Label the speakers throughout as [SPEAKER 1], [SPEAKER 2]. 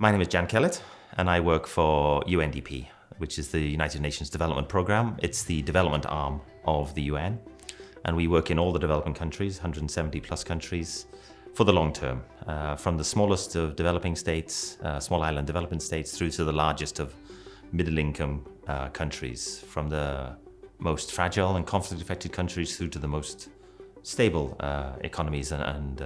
[SPEAKER 1] My name is Jan Kellett, and I work for UNDP, which is the United Nations Development Programme. It's the development arm of the UN, and we work in all the developing countries, 170 plus countries, for the long term, from the smallest of developing states, small island developing states, through to the largest of middle-income countries, from the most fragile and conflict-affected countries through to the most stable economies and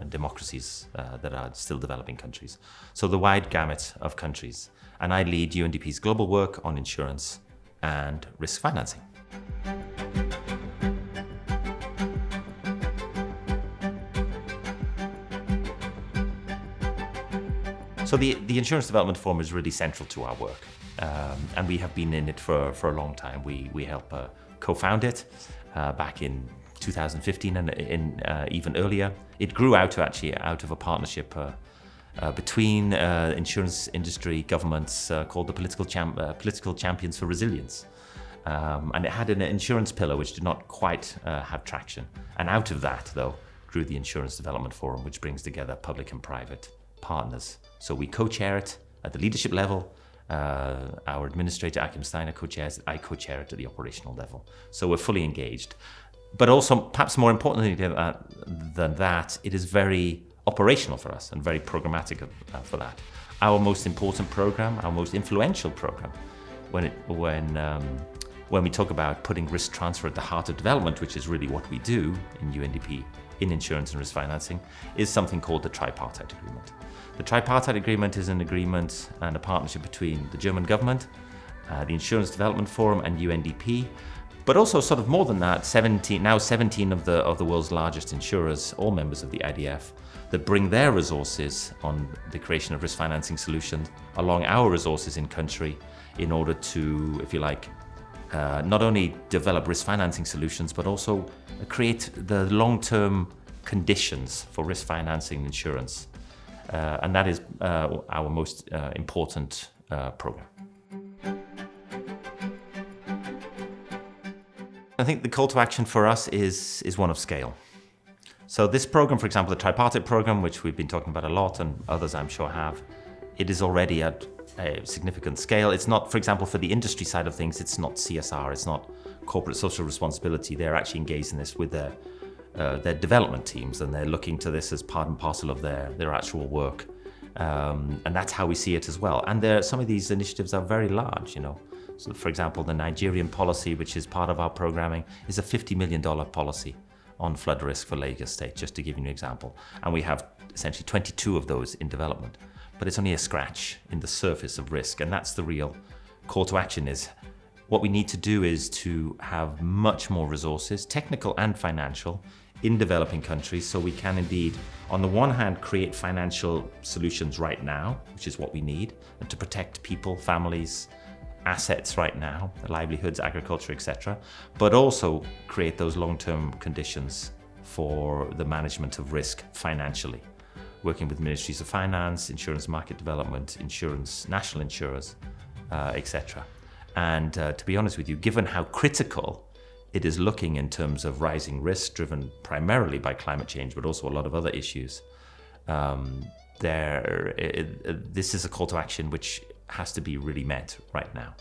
[SPEAKER 1] democracies that are still developing countries. So the wide gamut of countries. And I lead UNDP's global work on insurance and risk financing. So the Insurance Development Forum is really central to our work. And we have been in it for a long time. We helped co-found it back in 2015 and even earlier. It grew out of a partnership between insurance industry, governments called the Political Champions for Resilience. And it had an insurance pillar which did not quite have traction. And out of that, though, grew the Insurance Development Forum, which brings together public and private partners. So we co-chair it at the leadership level. Our administrator, Achim Steiner, co-chairs it. I co-chair it at the operational level. So we're fully engaged. But also, perhaps more importantly than that, it is very operational for us and very programmatic for that. Our most important program, our most influential program, when we talk about putting risk transfer at the heart of development, which is really what we do in UNDP, in insurance and risk financing, is something called the Tripartite Agreement. The Tripartite Agreement is an agreement and a partnership between the German government, the Insurance Development Forum and UNDP, but also sort of more than that, 17 of the world's largest insurers, all members of the IDF, that bring their resources on the creation of risk financing solutions along our resources in country in order to, if you like, not only develop risk financing solutions, but also create the long-term conditions for risk financing insurance. And that is our most important program. I think the call to action for us is one of scale. So this program, for example, the Tripartite program, which we've been talking about a lot and others I'm sure have, it is already at a significant scale. It's not, for example, for the industry side of things, it's not CSR, it's not corporate social responsibility. They're actually engaged in this with their development teams, and they're looking to this as part and parcel of their actual work. And that's how we see it as well. And some of these initiatives are very large, So for example, the Nigerian policy, which is part of our programming, is a $50 million policy on flood risk for Lagos State, just to give you an example. And we have essentially 22 of those in development. But it's only a scratch in the surface of risk. And that's the real call to action is what we need to do is to have much more resources, technical and financial, in developing countries, so we can indeed, on the one hand, create financial solutions right now, which is what we need, and to protect people, families, assets right now, livelihoods, agriculture, etc., but also create those long-term conditions for the management of risk financially, working with ministries of finance, insurance market development, insurance, national insurers, etc. And to be honest with you, given how critical it is looking in terms of rising risks driven primarily by climate change, but also a lot of other issues, this is a call to action which has to be really met right now.